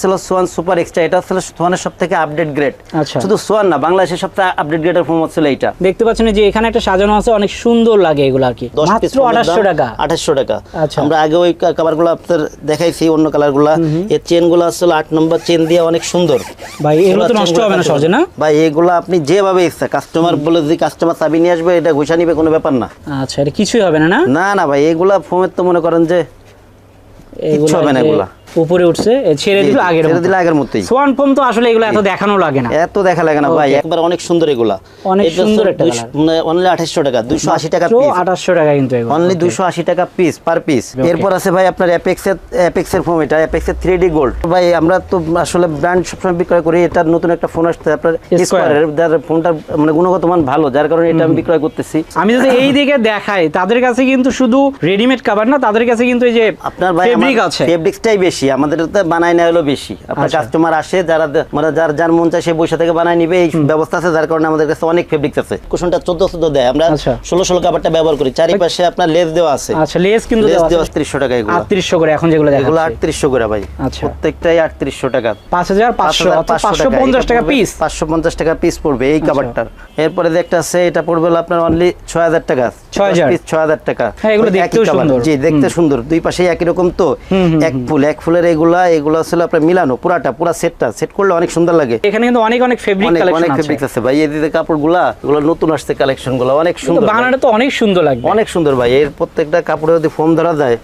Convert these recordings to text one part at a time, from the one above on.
ছিল Schwann super extra, এটা ছিল সোয়ানের সবথেকে আপডেট গ্রেড। আচ্ছা, শুধু সোয়ান না, বাংলাদেশের সবথেকে আপডেট গ্রেডের ফোম হচ্ছে এইটা। দেখতে পাচ্ছেন যে এখানে একটা সাজানো আছে, অনেক সুন্দর লাগে এগুলো আর কি। মাত্র 2800 টাকা। 2800 টাকা। আচ্ছা, আমরা আগে ওই কভারগুলো আপনাদের দেখাইছি, অন্য কালারগুলো। এই চেনগুলো আসলে 8 নম্বর চেন দিয়ে অনেক সুন্দর ভাই, এগুলো তো নষ্ট হবে না সহজে না ভাই? এগুলো আপনি যেভাবে ইচ্ছা, কাস্টমার বলে যদি কাস্টমার চাবি নিয়ে আসবে, এটা ঘুষা নিবে, কোনো ব্যাপার না। আচ্ছা, এটা কিছুই হবে না? না না ভাই, এগুলা ফোমের তো মনে করেন যে কিছু হবে না। এগুলা উপরে উঠছে, ছেড়ে দিলে আগের মতোই। সোয়ান ফোম তো আসলে এগুলো এত দেখানো লাগে না, এত দেখা লাগে না ভাই। একবার অনেক সুন্দর এগুলা, অনেক সুন্দর একটা কালার। অনলি 2800 টাকা, 280 টাকা পিস। 2800 টাকা কিন্তু এগুলো, অনলি 280 টাকা পিস পার পিস। এরপর আছে ভাই আপনার অ্যাপেক্সের ফোম। এটা অ্যাপেক্সের 3D গোল্ড। ভাই আমরা তো আসলে ব্র্যান্ড সবসময় বিক্রয় করি। এটার নতুন একটা ফোন আসছে আপনার স্কয়ারের, যার ফোনটার মানে গুণগত মান ভালো, যার কারণে এটা আমি বিক্রয় করতেছি। আমি যদি এই দিকে দেখাই, তাদের কাছে কিন্তু শুধু রেডিমেড কভার না, তাদের কাছে কিন্তু এই যে আপনার ভাই ফেব্রিক আছে, ফেব্রিক্সটাই বেশি আমাদের তো বানাই না হলো বেশি। আপনার কাস্টমার আসে, যারা মানে যার মন চায় সে বসে থেকে বানাই নিবে, এই ব্যবস্থা আছে। যার কারণে আমাদের কাছে অনেক ফেব্রিক্স আছে। কুশনটা 1400 দেয়, আমরা 16 কাভারটা ব্যবহার করি। চারিপাশে আপনার লেস দেওয়া আছে। আচ্ছা, লেস কিন্তু দেওয়া আছে। 3800 টাকা এগুলো, 3800 করে এখন যেগুলো দেখাচ্ছি, এগুলো 3800 করে ভাই। আচ্ছা, প্রত্যেকটাই 3800 টাকা। 5500 অর্থাৎ 550 টাকা পিস। 550 টাকা পিস পড়বে এই কাভারটার। এরপরে যে একটা আছে, এটা পড়বে হলো আপনার অনলি 6000 টাকা। 6000 টাকা। হ্যাঁ, এগুলো দেখতেও সুন্দর। জি, দেখতে সুন্দর। দুই পাশেই একই রকম তো। এক ফুলের এগুলো আসলে আপনার মিলানো, পুরা সেটটা সেট করলে অনেক সুন্দর লাগে। এখানে কিন্তু অনেক ফেব্রিক কালেকশন আছে, অনেক ফেব্রিক আছে ভাই। এই যে কাপড়গুলা, এগুলো নতুন আসছে কালেকশনগুলো, অনেক সুন্দর। বানানো তো অনেক সুন্দর লাগবে, অনেক সুন্দর ভাই। এর প্রত্যেকটা কাপড়ে যদি ফোম ধরা যায়,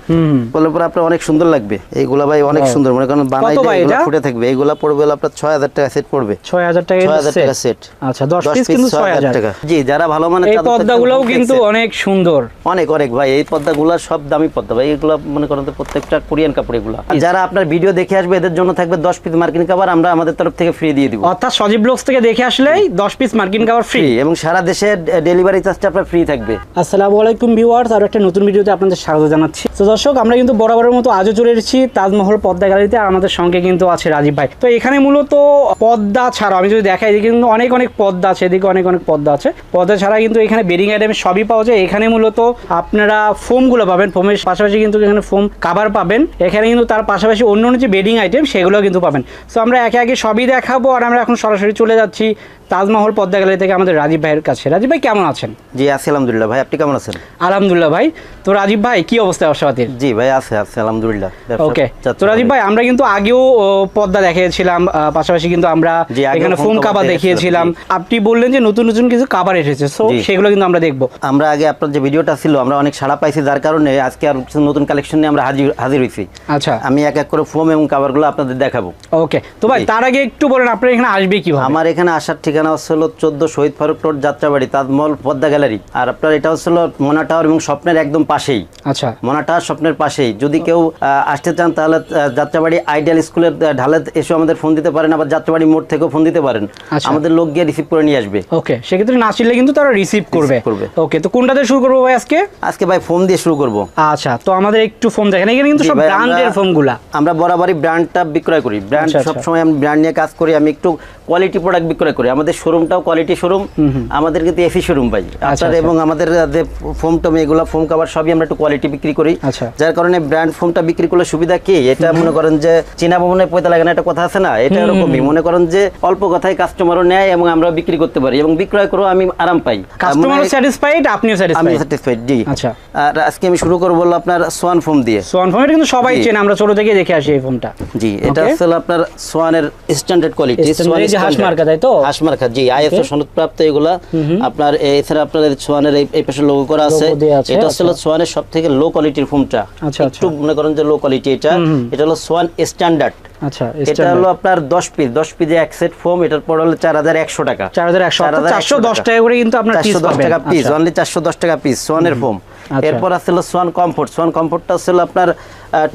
বলে পরে আপনার অনেক সুন্দর লাগবে। এইগুলা ভাই অনেক সুন্দর, মনে করেন বানাইলে এগুলো ফুটে থাকবে। এইগুলা পড়বে আপনার 6000 টাকা সেট পড়বে। 6000 টাকা সেট। আচ্ছা, 10 পিস কিন্তু 6000 টাকা। জি, যারা ভালো মানের এই পর্দাগুলোও কিন্তু অনেক সুন্দর, অনেক ভাই। এই পর্দাগুলো সব দামি পর্দা ভাই। এগুলো মনে করেন প্রত্যেকটা কোরিয়ান কাপড়। এগুলো যারা আপনার ভিডিও দেখে আসবে, এদের জন্য থাকবে 10 পিস মার্কিন কভার, আমরা আমাদের তরফ থেকে ফ্রি দিয়ে দিব। অর্থাৎ সজীব ব্লগস থেকে দেখে আসলেই 10 পিস মার্কিন কভার ফ্রি, এবং সারা দেশে ডেলিভারি চার্জটা আপনার ফ্রি থাকবে। আসসালামু আলাইকুম ভিউয়ার্স, আর একটা নতুন ভিডিওতে আপনাদের স্বাগত জানাচ্ছি। তো দর্শক, আমরা কিন্তু বরাবরের মতো আজও চলে এসেছি তাজমহল পর্দা গ্যালারিতে, আর আমাদের সঙ্গে কিন্তু আছে রাজীব ভাই। তো এখানে মূলত পর্দা ছাড়া আমি যদি দেখাই, এদিকে কিন্তু অনেক পর্দা আছে, এদিকে অনেক পর্দা আছে। পর্দা ছাড়া কিন্তু এখানে বেডিং আইটেম সবই পাওয়া যায়। এখানে মূলত আপনারা ফোমগুলো পাবেন, ফোমের পাশাপাশি কিন্তু এখানে ফোম কাভার পাবেন। এখানে কিন্তু তার পাশাপাশি অন্য যে বেডিং আইটেম সেগুলো কিন্তু পাবেন। সো আমরা একে সবই দেখাবো, আর আমরা এখন সরাসরি চলে যাচ্ছি তাজমহল পর্দা গ্যালারি থেকে আমাদের রাজীব ভাইয়ের কাছে। রাজীব ভাই কেমন আছেন? জি আছি আলহামদুলিল্লাহ ভাই, আপনি কেমন আছেন? আলহামদুলিল্লাহ ভাই। তো রাজীব ভাই, কি অবস্থা ব্যবসাপাতির? জি ভাই আছে আলহামদুলিল্লাহ। ওকে, তো রাজীব ভাই, আমরা কিন্তু আগেও পর্দা দেখিয়েছিলাম, পাশাপাশি কিন্তু আমরা এখানে ফোম কাভার দেখিয়েছিলাম। আপনি বললেন যে নতুন কিছু কাভার এসেছে, সো সেগুলো কিন্তু আমরা দেখবো। আমরা আগে আপনার যে ভিডিওটা ছিল, আমরা অনেক সাড়া পাইছি, যার কারণে আজকে আর নতুন কালেকশন নিয়ে আমরা হাজির হইছি। আচ্ছা, আমি এক করে ফোম এবং কাভারগুলো আপনাদের দেখাবো। ওকে, তো ভাই তার আগে একটু বলেন আপনার এখানে আসবে কিভাবে? আমার এখানে আসার ঠিকানা হলো 14 শহীদ ফারুক রোড, যাত্রাবাড়ি, তাজমহল পর্দা গ্যালারি। আর আপনার এটা হচ্ছিল মোনা টাওয়ার এবং স্বপ্নের একদম পাশেই। আচ্ছা, মোনা টাওয়ার স্বপ্নের পাশেই। যদি কেউ আসতে চান, তাহলে যাত্রাবাড়ি আইডিয়াল স্কুলের ঢালে এসে আমাদের ফোন দিতে পারেন, আবার যাত্রাবাড়ি মোড় থেকেও ফোন দিতে পারেন। আমাদের লোক গিয়ে রিসিভ করে নিয়ে আসবে। ওকে, সেক্ষেত্রে না আসলে কিন্তু তারা রিসিভ করবে। ওকে, তো কোনটা দিয়ে শুরু করবো ভাই আজকে ভাই ফোন দিয়ে শুরু করব। আচ্ছা, তো আমাদের একটু ফোন দেখেন। এখানে কিন্তু সব ব্র্যান্ডের ফোনগুলা, আমরা বরাবরই ব্র্যান্ডটা বিক্রয় করি। ব্র্যান্ড সবসময় আমি ব্র্যান্ড নিয়ে কাজ করি। আমি একটু কোয়ালিটি প্রোডাক্ট বিক্রয় করি। আমাদের শোরুমটাও কোয়ালিটি শোরুম, আমাদের কিন্তু এসি শোরুম ভাই। আপনার এবং আমাদের যে ফোম টম এগুলো ফোম কাভার সবই আমরা একটু কোয়ালিটি বিক্রি করি। যার কারণে ব্র্যান্ড ফোমটা বিক্রি করলে সুবিধা কি, এটা মনে করেন যে চীনা ভবনে পয়সা লাগে না, একটা কথা আছে না, এটা এরকমই। মনে করেন যে অল্প কথায় কাস্টমারও নেয় এবং আমরা বিক্রি করতে পারি, এবং বিক্রয় করেও আমি আরাম পাই। কাস্টমারও স্যাটিসফাইড, আপনিও স্যাটিসফাইড। জি, আচ্ছা। আর আজকে আমি শুরু করব আপনার সোয়ান ফোম দিয়ে। সোয়ান ফোম কিন্তু সবাই চেনে, আমরা ছোট থেকে দেখে আসি এই ফোমটা। জি, এটা আসলে আপনার সোয়ানের স্ট্যান্ডার্ড কোয়ালিটি। হাঁস মার্কা, তাই তো? হাঁস মার্কা, জি, আইএসও সনদপ্রাপ্ত এগুলা। আপনার এছাড়া আপনার সোয়ানের এই পাশে লোগো করা আছে। এটা হলো সোয়ানের সবথেকে লো কোয়ালিটির ফোমটা। একটু মনে করেন যে লো কোয়ালিটি। এটা হলো সোয়ান স্ট্যান্ডার্ড। আচ্ছা, এটা হলো আপনার 10 পিসে এক সেট ফোম। এটার পর হলো 4100 টাকা। 410 টাকা করে কিন্তু আপনার 410 টাকা পিস, অনলি 410 টাকা পিস সোয়ানের ফোম। এরপর আসলে সোয়ান কমফোর্ট। সোয়ান কমফোর্টটা ছিল আপনার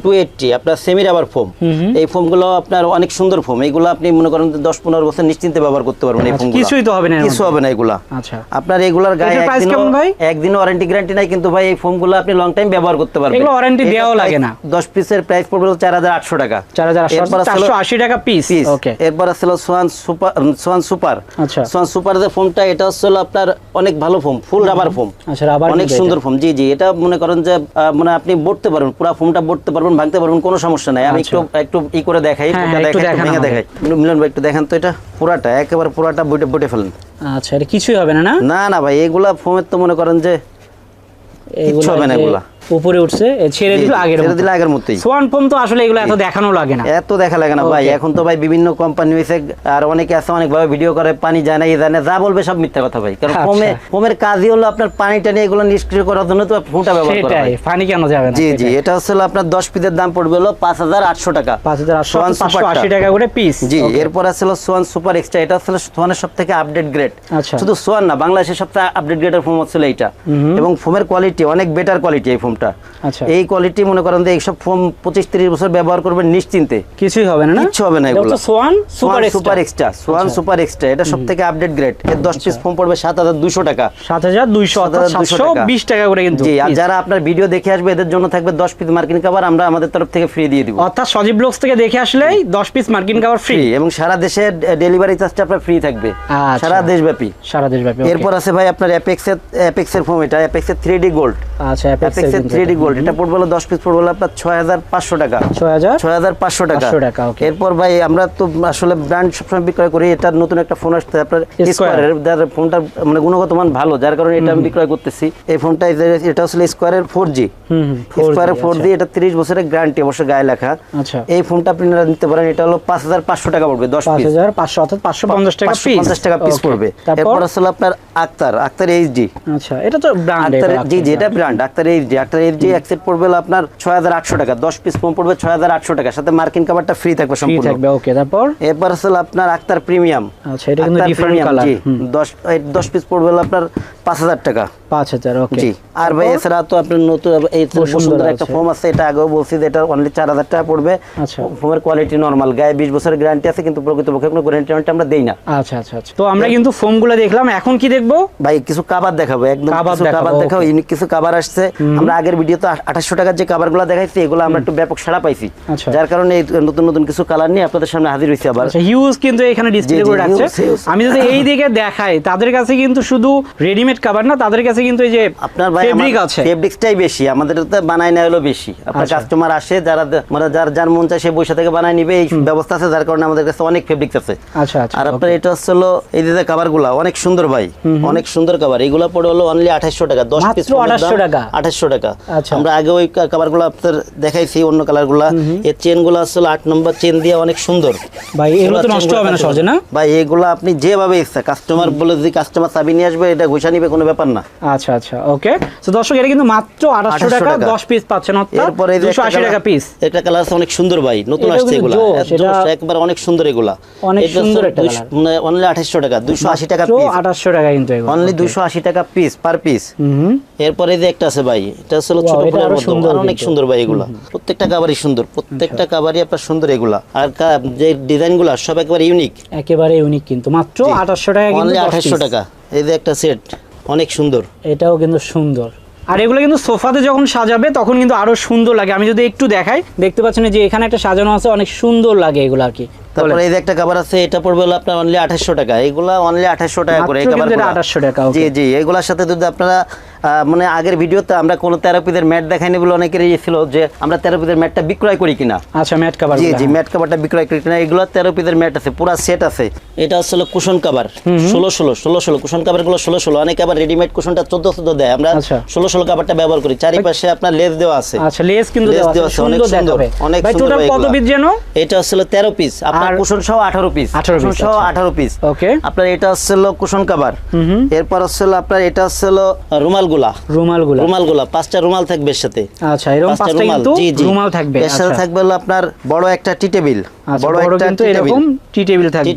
280, আপনার সেমি রাবার ফোম। এই ফোমগুলো আপনার অনেক সুন্দর ফোম। এইগুলো আপনি মনে করেন 10-15 বছর নিশ্চিন্তে ব্যবহার করতে পারবেন। এই ফোমগুলো কিছুই তো হবে না, কিছু হবে না এগুলা। আচ্ছা, আপনার এগুলার গায়ে একদিন ওয়ারেন্টি গ্যারান্টি নাই, কিন্তু ভাই এই ফোমগুলো আপনি লং টাইম ব্যবহার করতে পারবেন। এগুলো ওয়ারেন্টি দেওয়া লাগে না। 10 পিসের প্রাইস পড়বে 4800 টাকা। 480 টাকা পিস। ওকে, এরপর আসলে সোয়ান সুপার। আচ্ছা, সোয়ান সুপার যে ফোমটা, এটা হচ্ছে আপনার অনেক ভালো ফোম, ফুল রাবার ফোম। আচ্ছা, রাবার অনেক সুন্দর ফোম। জি, এটা মনে করেন যে মানে আপনি বড়তে পারবেন, পুরো ফোমটা বড়তে করতে পারবেন, ভাঙতে পারবেন, কোনো সমস্যা নাই। আমি একটু ই করে দেখাই, ভেঙে দেখাই। মিলন ভাই একটু দেখেন তো, এটা পুরাটা একেবারে পুরাটা বটে ফেলেন। আচ্ছা, এটা কিছুই হবে না? না না ভাই, এগুলা ফোমের তো মনে করেন যে কিছু হবে না, এগুলা উপরে উঠছে, ছেড়ে দিল আগের মতোই। সোয়ান ফোম তো আসলে এগুলো এত দেখানো লাগে না, এত দেখা লাগে না ভাই। এখন তো ভাই বিভিন্ন কোম্পানি হয়েছে, আর অনেকে আছে অনেকভাবে ভিডিও করে, পানি যায় না, যা বলবে সব মিথ্যা কথা ভাই। কারণ ফোমের কাজই হলো আপনার পানি টানি এগুলো নিষ্ক্রিয় করার জন্য তো ফোমটা ব্যবহার করা হয়। পানি কেন যাবে না? জি জি, এটা হচ্ছে আপনার 10 পিসের দাম পড়বে হলো 5800 টাকা, 5880 টাকা করে পিস। জি, এরপর আছে সোয়ান সুপার এক্সট্রা, এটা হচ্ছে সোয়ানের সবথেকে আপডেট গ্রেড। আচ্ছা, শুধু সোয়ান না, বাংলাদেশের সবথেকে আপডেট গ্রেডের ফোম হচ্ছে এইটা, এবং ফোমের কোয়ালিটি অনেক বেটার কোয়ালিটি এই ফোমটা। আচ্ছা, এই কোয়ালিটি মনে করেন যে এইসব ফোম 25-30 বছর ব্যবহার করবেন নিশ্চিন্তে, কিছুই হবে না, কিছু হবে না। এগুলো Schwann super extra, Schwann super extra, এটা সবথেকে আপডেট গ্রেড। এর 10 পিস ফোম পড়বে 7200 টাকা, 7220 টাকা করে কিন্তু। জি, আর যারা আপনার ভিডিও দেখে আসবে এদের জন্য থাকবে 10 পিস মার্কিন কভার, আমরা আমাদের তরফ থেকে ফ্রি দিয়ে দিব। অর্থাৎ সজীব ব্লগস থেকে দেখে আসলেই 10 পিস মার্কিন কভার ফ্রি, এবং সারা দেশে ডেলিভারি চার্জটা আপনার ফ্রি থাকবে, সারা দেশব্যাপী। এরপর আছে ভাই আপনার অ্যাপেক্সের ফোম, এটা অ্যাপেক্সের 3D গোল্ড। আচ্ছা, অ্যাপেক্সের 3D গোল্ড, এটা পড়বে 10 পিস পড়বে আপনার 6500 টাকা, 6500 টাকা। এরপর ভাই আমরা তো আসলে ব্র্যান্ড সবসময় বিক্রয় করি। এটা নতুন একটা ফোন আসছে আপনার স্কয়ারের, যার ফোনটা মানে গুণগত মান ভালো, যার কারণে এটা আমি বিক্রয় করতেছি। এই ফোনটা এটা আসলে স্কয়ারের 4G, স্কয়ারের 4G, এটা 30 বছরের গ্যারান্টি অবশ্য গায়ে লেখা। আচ্ছা, এই ফোনটা আপনারা নিতে পারেন, এটা হলো 5500 টাকা পড়বে, 10 পিস 5500 অর্থাৎ 550 টাকা পিস, 550 টাকা পিস পড়বে। এরপর আসলে আপনার আক্তার HD। আচ্ছা, এটা তো ব্র্যান্ড, জি জি, এটা ব্র্যান্ড আক্তার HD অ্যাকসেপ্ট পড়বে আপনার 6800 টাকা, 10 পিস ফোন পড়বে 6800 টাকা, সাথে মার্কিন কভারটা ফ্রি থাকবে সম্পূর্ণ। ওকে, তারপর এরপর আসলে আপনার আক্তার প্রিমিয়াম। আচ্ছা, এটা কিন্তু ডিফারেন্ট কালার। 10 পিস পড়বে আপনার 5000 টাকা, 5000। ওকে, জি। আর ভাই এছাড়া তো আপনার নতুন এই সুন্দর একটা ফোম আছে, এটা আগেও বলছি যে এটা অনলি 4000 টাকা পড়বে। আচ্ছা, ফোমের কোয়ালিটি নরমাল, গায়ে 20 বছরের গ্যারান্টি আছে, কিন্তু প্রকৃতপক্ষে কোনো গ্যারান্টি আমরা দেই না। আচ্ছা আচ্ছা আচ্ছা, তো আমরা কিন্তু ফোমগুলো দেখলাম, এখন কি দেখবো ভাই? কিছু কভার দেখাবো, একদম কিছু কভার দেখাবো, ইউনিক কিছু কভার আসছে। আমরা আগের ভিডিওতে 2800 টাকার যে কভারগুলো দেখাইছি, এগুলো আমরা একটু ব্যাপক সাড়া পাইছি, যার কারণে নতুন নতুন কিছু কালার নিয়ে আপনাদের সামনে হাজির হইছি আবার। আচ্ছা, হিউজ কিন্তু এখানে ডিসপ্লে করে রাখছে। আমি যদি এই দিকে দেখাই, তাদের কাছে কিন্তু শুধু রেডিমেড কভার না, তাদের কাছে কিন্তু এই যে আপনার ভাই ফেব্রিক আছে, ফেব্রিক্সটাই বেশি, আমাদের তো বানাই না হলো বেশি। আপনার কাস্টমার আসে, মানে যার মন চায় সে বৈশা থেকে বানাই নিবে, এই ব্যবস্থা আছে, যার কারণে আমাদের কাছে অনেক ফেব্রিক্স আছে। আচ্ছা আচ্ছা, আর আপনার এটা হচ্ছে হলো এই যে কভারগুলো অনেক সুন্দর ভাই, অনেক সুন্দর কভার। এগুলো পড়ে হলো অনলি 2800 টাকা, 10 পিস 2800 টাকা। আমরা আগে ওই কভারগুলো আপনাদের দেখাইছি, অন্য কালারগুলো। এই চেনগুলো আসলে 8 নম্বর চেন দিয়ে অনেক সুন্দর ভাই, এগুলো তো নষ্ট হবে না সহজে না ভাই? এগুলো আপনি যেভাবে ইচ্ছা, কাস্টমার বলে যদি কাস্টমার চাবি নিয়ে আসবে, এটা ঘুষা নিবে, কোনো ব্যাপার না। আচ্ছা আচ্ছা, ওকে। তো দর্শক, এটা কিন্তু মাত্র 2800 টাকা 10 পিস পাচ্ছেন, এরপর 280 টাকা পিস। এটা কালার আছে অনেক সুন্দর ভাই, নতুন আসছে এগুলো, একবার অনেক সুন্দর এগুলো, অনেক সুন্দর একটা কালার। মানে অনলি 2800 টাকা, 280 টাকা পিস, 2800 টাকা কিন্তু এগুলো, অনলি 280 টাকা পিস পার পিস। এরপরে যে একটা আছে ভাই, এটা হচ্ছে ছোট ফুলের মতো, আর অনেক সুন্দর ভাই এগুলা, প্রত্যেকটা কভারই সুন্দর, প্রত্যেকটা কভারই আপনার সুন্দর এগুলা। আর যে ডিজাইনগুলো সব একেবারে ইউনিক, কিন্তু মাত্র 2800 টাকা, অনলি 2800 টাকা। এই যে একটা সেট অনেক সুন্দর, এটাও কিন্তু সুন্দর। আর এগুলো কিন্তু সোফাতে যখন সাজাবে তখন কিন্তু আরো সুন্দর লাগে। আমি যদি একটু দেখাই, দেখতে পাচ্ছেন যে এখানে একটা সাজানো আছে, অনেক সুন্দর লাগে এগুলো আর কি। তারপরে এই যে একটা কভার আছে, এটা পড়বে হলো আপনার অনলি 2800 টাকা। এগুলা অনলি 2800 টাকা করে এই কভারগুলো, 2800 টাকা। জি জি, এগুলোর সাথে যদি আপনারা মানে আগের ভিডিওতে আমরা কোন থেরাপিদের ম্যাট দেখাইনি বলে অনেকেরই ছিল যে আমরা থেরাপিদের ম্যাটটা বিক্রয় করি কিনা। আচ্ছা, ম্যাট কভার, জি জি, ম্যাট কভারটা বিক্রয় করি কিনা। এগুলো থেরাপিদের ম্যাট আছে, পুরো সেট আছে। এটা আসলে কুশন কভার 16 কুশন কভারগুলো 16। অনেকে আবার রেডিমেড কুশনটা 14 দেয়, আমরা 16 কভারটা ব্যবহার করি। চারিপাশে আপনার লেস দেওয়া আছে। আচ্ছা, লেস কিন্তু দেওয়া আছে, অনেক সুন্দর, অনেক সুন্দর। টোটাল কত পিস যেন? এটা আসলে 13 পিস, আপনার কুশন সহ 18 পিস, 18 পিস। ওকে, আপনার এটা আসলে কুশন কভার। এরপর আসলে আপনার এটা আসলে রুমালগুলা 5টা রুমাল থাকবে এর সাথে। আচ্ছা, এরকম 5টা কিন্তু রুমাল থাকবে। এর সাথে থাকবে হলো আপনার বড় একটা টি টেবিল, বড় একটা এরকম টি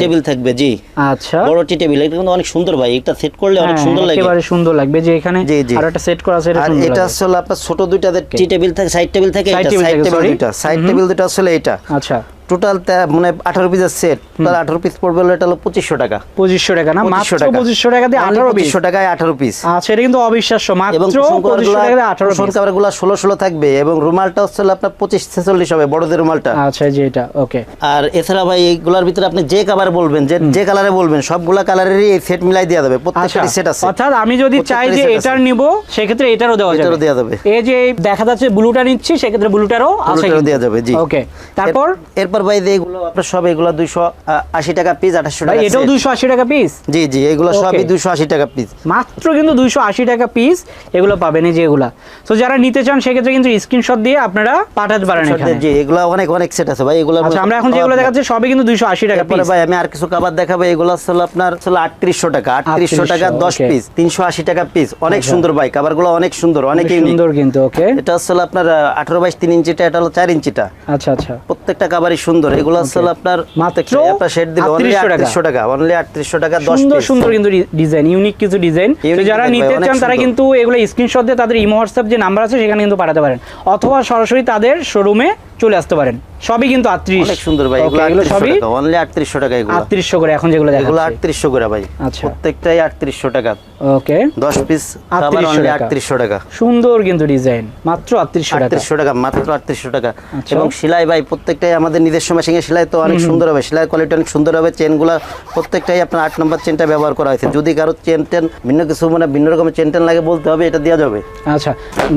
টেবিল থাকবে। জি, আচ্ছা, বড় টি টেবিল। এটা কিন্তু অনেক সুন্দর ভাই, এটা সেট করলে অনেক সুন্দর লাগে, একেবারে সুন্দর লাগবে। যে এখানে আর একটা সেট করা আছে, এটা সুন্দর। এটা আসলে আপনার ছোট দুইটা টি টেবিল থাকে, সাইড টেবিল থাকে, এটা সাইড টেবিল দুটো, সাইড টেবিল দুটো আসলে এটা। আচ্ছা, টোটাল মানে 18 পিসের সেট, টোটাল 18 পিস পড়বে হলো এটা হলো 2500 টাকা। 2500 টাকা না, মাত্র 2500 টাকা দিয়ে 18 পিস। 2500 টাকায় 18 পিস। আচ্ছা, এটা কিন্তু অবিশ্বাস্য, মাত্র এবং 2500 টাকা দিয়ে 18 পিস। কভারগুলো 16 থাকবে এবং রুমালটা হচ্ছে আপনার 25-46 হবে বড়দের রুমালটা। আচ্ছা, জি এটা ওকে। আর এছাড়া ভাই এইগুলোর ভিতরে আপনি যে কালার বলবেন, যে কালারে বলবেন সবগুলা কালারেরই এই সেট মিলাই দেওয়া যাবে, প্রত্যেকটা সেট আছে। অর্থাৎ আমি যদি চাই যে এটার নিব সেক্ষেত্রে এটারও দেওয়া যাবে। এটারও দেওয়া যাবে। এই যে দেখা যাচ্ছে ব্লুটা নিচ্ছি সেক্ষেত্রে ব্লুটারও আছে, ব্লুটারও দেওয়া যাবে। জি ওকে। তারপর এরপর ভাই এগুলো আপনার সব এগুলো 280 টাকা পিস, 2800 টাকা। এটাও 280 টাকা পিস। জি জি, এগুলো সবই 280 টাকা পিস, মাত্র কিন্তু 280 টাকা পিস এগুলো পাবেন এই যে এগুলা। তো যারা নিতে চান সেক্ষেত্রে কিন্তু স্ক্রিনশট দিয়ে আপনারা পাঠাতে পারেন এখানে। জি, এগুলো অনেক সেট আছে ভাই। এগুলো আচ্ছা, আমরা এখন যেগুলো দেখাচ্ছি সবই কিন্তু 280 টাকা পিস। ভাই আমি আর কিছু কভার দেখাবো। এগুলো হলো আপনার 3800 টাকা, 3800 টাকা 10 পিস, 380 টাকা পিস। অনেক সুন্দর ভাই, কভারগুলো অনেক সুন্দর, অনেক সুন্দর কিন্তু। ওকে, এটা হলো আপনার 18/3 ইঞ্চিটা, এটা হলো 4 ইঞ্চিটা। আচ্ছা আচ্ছা, প্রত্যেকটা কভারই সুন্দর। এগুলো হলো আপনার মাত্র আপনার সেট দিবে অনলি 3800 টাকা, অনলি 3800 টাকা 10 সুন্দর পিস। সুন্দর কিন্তু ডিজাইন, ইউনিক কিছু ডিজাইন। যারা নিতে চান তারা কিন্তু এগুলো স্ক্রিনশট দিয়ে তাদের ইমো হোয়াটসঅ্যাপ যে নাম্বার আছে সেখানে কিন্তু পাঠাতে পারেন, অথবা সরাসরি তাদের শোরুমে চলে আসতে পারেন। সবই কিন্তু 38, অনেক সুন্দর ভাই। এগুলো সবই অনলি 3800 টাকা। এগুলো 3800 করে এখন যেগুলো দেখাচ্ছি, এগুলো 3800 করে ভাই। আচ্ছা, প্রত্যেকটাই 3800 টাকা। ওকে, 10 পিস আবার অনলি 3800 টাকা। সুন্দর কিন্তু ডিজাইন, মাত্র 3800 টাকা। 3800 টাকা, মাত্র 3800 টাকা। আচ্ছা। এবং সেলাই ভাই প্রত্যেকটাই আমাদের নিজস্ব মেশিনে সেলাই, তো অনেক সুন্দর হবে, সেলাই কোয়ালিটি অনেক সুন্দর হবে। চেনগুলো প্রত্যেকটাই আপনার 8 নম্বর চেনটা ব্যবহার করা হয়েছে। যদি কারো চেন ভিন্ন কিছু মানে ভিন্ন রকমের চেন লাগে বলতে হবে, এটা দেওয়া যাবে। আচ্ছা,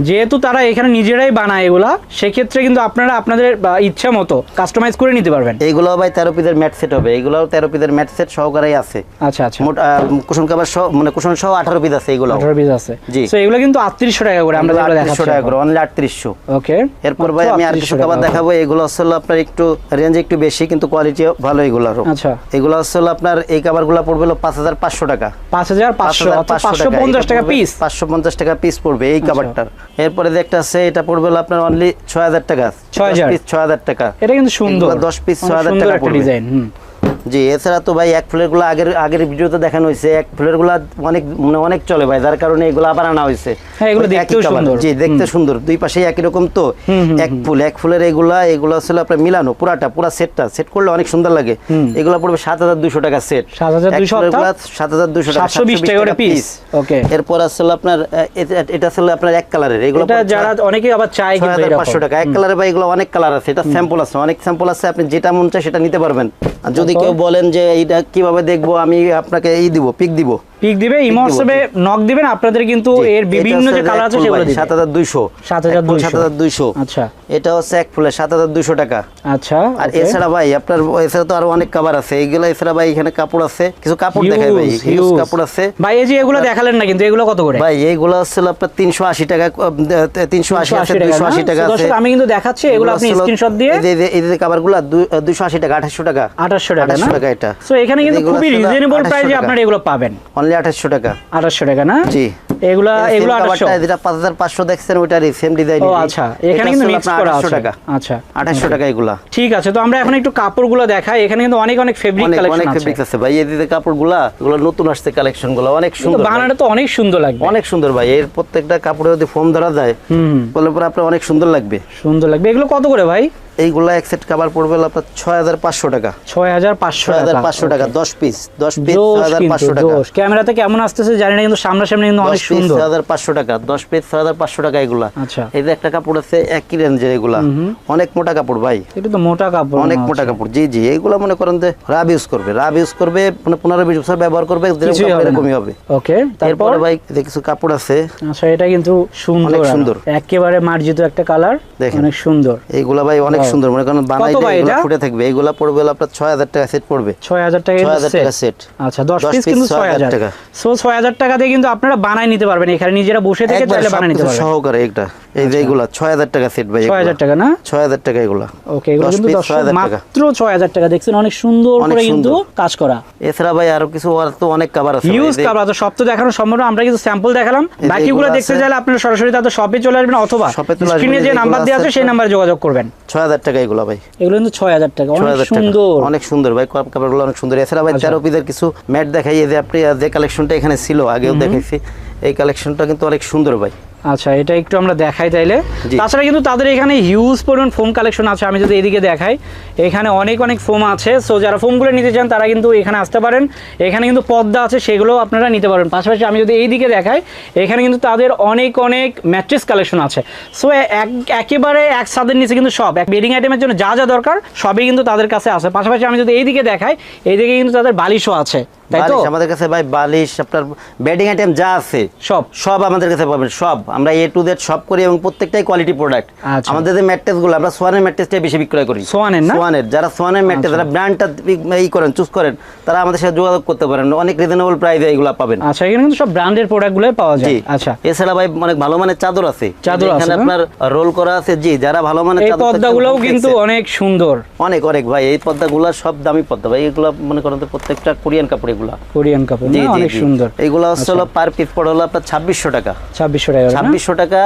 যেহেতু তারা এখানে নিজেরাই বানায় এগুলা, সেক্ষেত্রে কিন্তু আপনারা আপনাদের ইচ্ছা মতো কাস্টমাইজ করে নিতে পারবেন। এইগুলো ভাই 13 পিসের ম্যাট সেট হবে। এগুলো 13 পিসের ম্যাট সেট সহকারেই আছে। আচ্ছা আচ্ছা, মোট কুশন কভার সহ, মানে কুশন সহ 18 পিস আছে। এগুলো 18 পিস আছে। জি, সো এগুলো কিন্তু 3800 টাকা করে আমরা যেগুলো দেখাচ্ছি, 3800 টাকা করে, অনলি 3800। ওকে। এরপর ভাই আমি আর কিছু কভার দেখাবো। এগুলো হলো আপনার একটু রেঞ্জ একটু বেশি কিন্তু কোয়ালিটি ভালো এগুলোর। আচ্ছা, এগুলো হলো আপনার এই কভারগুলো পড়বে 5500 টাকা। 5550 টাকা পিস, 550 টাকা পিস পড়বে এই কভারটার। এরপরে একটা আছে, এটা পড়বে আপনার অনলি 6000 টাকা। 6000 পিস 6000 টাকা। এটা কিন্তু সুন্দর, 10 পিস 6000 টাকা পড়বে। ডিজাইন। জি, এছাড়া তো ভাই এক ফুলের গুলো আগের ভিডিওতে দেখানো হয়েছে। এক ফুলের গুলো অনেক চলে ভাই, যার কারণে এগুলো আবার আনা হয়েছে। হ্যাঁ, এগুলো দেখতেও সুন্দর। জি, দেখতে সুন্দর, দুই পাশেই একই রকম। তো এক ফুলের এগুলো আসলে আপনার মিলানো পুরা সেট করলে অনেক সুন্দর লাগে। এগুলো পড়বে 7200 টাকা সেট। 7200 টাকা, 720 টাকা পিস। ওকে। এরপর আসলে আপনার এটা আসলে আপনার এক কালারের। এগুলো যারা অনেকে আবার চায় কিন্তু 6500 টাকা এক কালারে ভাই। এগুলো অনেক কালার আছে, এটা স্যাম্পল আছে, অনেক স্যাম্পল আছে। আপনি যেটা মন চায় সেটা নিতে পারবেন। আর যদি কেউ বলেন যে এইটা কিভাবে দেখবো, আমি আপনাকে পিক দিব, ইমো হোয়াটসঅ্যাপে নক দিবেন। আপনাদের কিন্তু এর বিভিন্ন যে কালার আছে সেগুলো দিবেন। 7200। আচ্ছা, এটা হচ্ছে এক ফুলে 7200 টাকা। আচ্ছা। আর এছাড়া ভাই আপনার এছাড়া তো আরো অনেক কভার আছে। এইগুলো এছাড়া ভাই এখানে কাপড় আছে, কিছু কাপড় দেখাই ভাই। হিউজ কাপড় আছে ভাই। এই যে এগুলো দেখালেন না, কিন্তু এগুলো কত করে ভাই? এইগুলো হচ্ছে আপনার 380 টাকা, 380 আছে, 280 টাকা আছে। দর্শক আমি কিন্তু দেখাচ্ছি, এগুলো আপনি স্ক্রিনশট দিয়ে এই যে কভারগুলো 280 টাকা, 2800 টাকা, 2800 টাকা না? 2800 টাকা এটা। সো এখানে কিন্তু খুবই রিজনেবল প্রাইসে আপনারা এগুলো পাবেন, অনলি 2800 টাকা। 2800 টাকা না? জি, এগুলো 2800। যেটা 5500 দেখছেন ওইটারই সেম ডিজাইন। ও আচ্ছা, এখানে কিন্তু মিক্স করা আছে। আচ্ছা, 2800 টাকা এগুলা। ঠিক আছে, তো আমরা এখন একটু কাপড়গুলো দেখাই। এখানে কিন্তু অনেক ফেব্রিক কালেকশন আছে। ফেব্রিক আছে ভাই। এই যে কাপড়গুলো, এগুলো নতুন আসছে কালেকশনগুলো, অনেক সুন্দর। বানাটা তো অনেক সুন্দর লাগবে, অনেক সুন্দর ভাই। এর প্রত্যেকটা কাপড়ে যদি ফোম ধরা যায় বলে পরে আপনার অনেক সুন্দর লাগবে। এগুলো কত করে ভাই? এইগুলা এক সেট কভার পড়বে আপনার 6500 টাকা। 6500 টাকা 10 পিস 6500 টাকা। ক্যামেরাতে কেমন আসতেছে জানি না, কিন্তু সামনাসামনি কিন্তু অনেক সুন্দর। 6500 টাকা 10 পিস 6500 টাকা এগুলা। আচ্ছা, এই যে একটা কাপড় আছে একই রেঞ্জের, এগুলা অনেক মোটা কাপড় ভাই। এটা তো মোটা কাপড়, অনেক মোটা কাপড়। জি জি, এইগুলা মনে করেন যে রাব ইউজ করবে মানে 15-20 বছর ব্যবহার করবে, এরকমই হবে। ওকে। তারপর ভাই যে কিছু কাপড় আছে। আচ্ছা, এটা কিন্তু সুন্দর, একেবারে মার্জিত একটা কালার, অনেক সুন্দর। এইগুলা ভাই অনেক সুন্দর, মনে করেন বানাইলে এগুলা ফুটে থাকবে। এইগুলা পড়বে আপনার 6000 টাকা সেট পড়বে। 6000 টাকা সেট। আচ্ছা, 10 পিস কিন্তু 6000 টাকা। সো 6000 টাকা দিয়ে কিন্তু আপনারা বানাই নিতে পারবেন, এখানে নিজেরা বসে থেকে চাইলে বানাই নিতে পারবেন সহকারে। একটা এই যে এগুলা 6000 টাকা সেট ভাই। 6000 টাকা না? 6000 টাকা এগুলা। ওকে, এগুলো কিন্তু মাত্র 6000 টাকা। দেখছেন অনেক সুন্দর করে কিন্তু কাজ করা। এছাড়া ভাই আরো কিছু আর তো অনেক কভার আছে, হিউজ কভার আছে। সব তো দেখানো সম্ভব না, আমরা কিছু স্যাম্পল দেখালাম। বাকিগুলো দেখতে চাইলে আপনারা সরাসরি তাদের শপে চলে আসবেন, অথবা স্ক্রিনে যে নাম্বার দেওয়া আছে সেই নম্বরে যোগাযোগ করবেন। 6000 টাকা এগুলা ভাই। এগুলো কিন্তু 6000 টাকা। অনেক সুন্দর ভাই, কাপড়গুলো অনেক সুন্দর। এছাড়া ভাই 13 পিসের কিছু ম্যাট দেখাই। যে আপনি যে কালেকশনটা এখানে ছিল আগেও দেখাইছি, এই কালেকশনটা কিন্তু অনেক সুন্দর ভাই। আচ্ছা, এটা একটু আমরা দেখাই তাইলে। জি। তাছাড়া কিন্তু তাদের এখানে হিউজ পরিমাণ ফোম কালেকশন আছে। আমি যদি এদিকে দেখাই, এখানে অনেক অনেক ফোম আছে। সো যারা ফোমগুলো নিতে চান তারা কিন্তু এখানে আসতে পারেন। এখানে কিন্তু পর্দা আছে, সেগুলো আপনারা নিতে পারেন। পাশাপাশি আমি যদি এইদিকে দেখাই, এখানে কিন্তু তাদের অনেক অনেক ম্যাট্রেস কালেকশন আছে। সো একেবারে এক ছাদের নিচে কিন্তু সব এক বেডিং আইটেমের জন্য যা যা দরকার সবই কিন্তু তাদের কাছে আছে। পাশাপাশি আমি যদি এইদিকে দেখাই, এইদিকে কিন্তু তাদের বালিশও আছে, তাই তো? বালিশ আমাদের কাছে ভাই, বালিশ আপনার বেডিং আইটেম যা আছে সব সব আমাদের কাছে পাবেন। সব আমরা A to Z সব করি এবং প্রত্যেকটাই কোয়ালিটি প্রোডাক্ট। আচ্ছা। আমাদের যে ম্যাট্রেস গুলো, আমরা সোয়ানের ম্যাট্রেসটাই বেশি বিক্রয় করি। সোয়ানের না? সোয়ানের, যারা সোয়ানের ম্যাট্রেস, যারা ব্র্যান্ডটা করেন, চুজ করেন, তারা আমাদের সাথে যোগাযোগ করতে পারেন। অনেক রিজনেবল প্রাইসে এইগুলো পাবেন। আচ্ছা, এখানে কিন্তু সব ব্র্যান্ডের প্রোডাক্টগুলোই পাওয়া যায়। জি। আচ্ছা, এছাড়া ভাই অনেক ভালো মানের চাদর আছে। চাদর আছে এখানে না? আপনার রোল করা আছে। জি, যারা ভালো মানের এই চাদর চাচ্ছেন, পর্দাগুলোও দেখছেন। কিন্তু অনেক সুন্দর, অনেক অনেক ভাই, এই পর্দাগুলো সব দামি পর্দা ভাই। এগুলো মনে করেন তো প্রত্যেকটা কোরিয়ান কাপড় এগুলা। কোরিয়ান কাপড় জি না? জি অনেক জি। সুন্দর। এগুলো হচ্ছে হলো পার পিস পড়ে হলো আপনার 2600 টাকা। 2600 টাকা না? 2600 টাকা।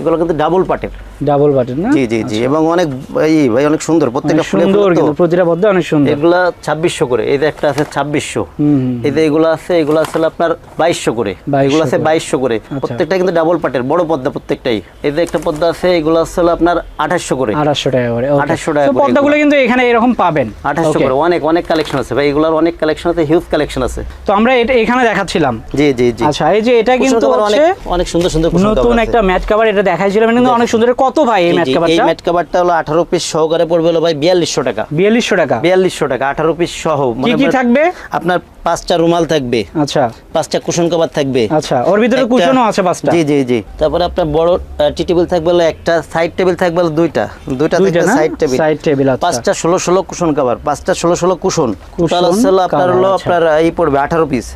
এগুলো কিন্তু ডাবল পাটের। ডাবল বাটন না? জি জি জি। এবং অনেক ভাই অনেক সুন্দর, প্রত্যেকটা অনেক ফুলে সুন্দর, ফুলে তো। কিন্তু প্রতিটা পর্দা অনেক সুন্দর। এগুলা 2600 করে। এই যে একটা আছে 2600। এই যে এগুলো আছে, এগুলো আসলে আপনার 2200 করে। 2200 এগুলো আছে 2200 করে। প্রত্যেকটা কিন্তু ডাবল পাটের বড় পর্দা প্রত্যেকটাই। এই যে একটা পর্দা আছে, এগুলো আসলে আপনার 2800 করে। 2800 টাকা করে। 2800 টাকা তো করে পর্দাগুলো কিন্তু এখানে এরকম পাবেন। 2800 Okay. করে। অনেক অনেক কালেকশন আছে ভাই, এগুলোর অনেক কালেকশন আছে, হিউজ কালেকশন আছে। তো আমরা এটা এখানে দেখাচ্ছিলাম। জি জি জি। আচ্ছা, এই যে এটা কিন্তু কুশন কভার হচ্ছে অনেক সুন্দর সুন্দর কুশন কভার নতুন আছে। একটা ম্যাট কভার, এটা দেখাইছিলাম কিন্তু অনেক সুন্দর। কত ভাই এই ম্যাট এই কভারটা? ম্যাট কভারটা হলো 18 পিস সহকারে পড়বে হলো ভাই 4200 টাকা। 4200 টাকা। 4200 টাকা 18 পিস সহ। কি কি থাকবে? আপনার 5টা রুমাল থাকবে, আচ্ছা 5টা কুশন কভার থাকবে। আচ্ছা, ওর ভিতরে একটা- কুশনও আছে 5টা। জি জি জি। তারপরে আপনার বড় টি টেবিল থাকবে হলো একটা, সাইড টেবিল থাকবে হলো দুইটা থাকবে না? Side table. সাইড টেবিল, আচ্ছা। 5টা 16 কুশন কভার, 5টা 16 কুশন। টোটাল কুশন হলো আপনার cover, হলো আচ্ছা। আপনার এই পড়বে 18 পিস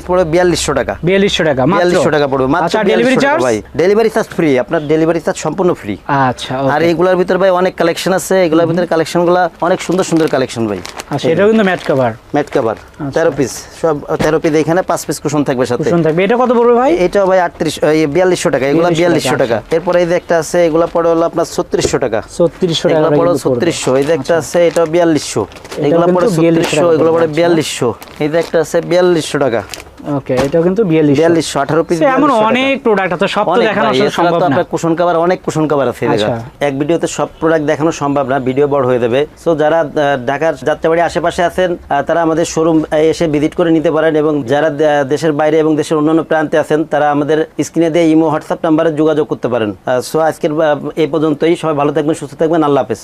পড়বে 4200 টাকা। 4200 টাকা মাত্র? 4200 টাকা পড়বে মাত্র। আচ্ছা, ডেলিভারি 4200 টাকা চার্জ? ভাই, ডেলিভারি চার্জ ফ্রি। আপনার ডেলিভারি চার্জ সম্পূর্ণ ফ্রি। আচ্ছা, আর okay. এইগুলোর ভিতরে ভাই অনেক কালেকশন আছে। এগুলোর ভিতরে কালেকশনগুলো অনেক সুন্দর সুন্দর কালেকশন ভাই। আচ্ছা, এটাও কিন্তু mat cover. Mat cover 13 piece, সব 13 পিস। এখানে 5 পিস কুশন থাকবে সাথে। কুশন থাকবে। এটা কত পড়বে ভাই? এটাও ভাই 4200 টাকা। এগুলো 4200 টাকা। এরপরে এই যে একটা আছে, এগুলো পড়ে হলো আপনার 3600 টাকা। 3600 টাকা এগুলো পড়ে কিন্তু পড়বে। 3600। এই যে একটা আছে, এটাও 4200। এগুলো কিন্তু পড়ে 4200 3600, এগুলো পড়ে টাকা। 4200। এই যে একটা আছে 4200 টাকা। ওকে, এটাও কিন্তু 4200। 4200 18 পিস। এমন অনেক প্রোডাক্ট আছে, সব তো দেখানো আসলে সম্ভব না। আপনার কুশন কভার অনেক কুশন কভার আছে। আচ্ছা। এক ভিডিওতে সব প্রোডাক্ট দেখানো সম্ভব না, ভিডিও বড় হয়ে যাবে। সো যারা ঢাকার যাত্রাবাড়ি আশেপাশে আছেন, তারা আমাদের শোরুম এসে ভিজিট করে নিতে পারেন। এবং যারা দেশের বাইরে এবং দেশের অন্যান্য প্রান্তে আছেন, তারা আমাদের স্ক্রিনে দিয়ে ইমো হোয়াটসঅ্যাপ নাম্বারে যোগাযোগ করতে পারেন। সো আজকের এই পর্যন্তই। সবাই ভালো থাকবেন, সুস্থ থাকবেন। আল্লাহ হাফেজ।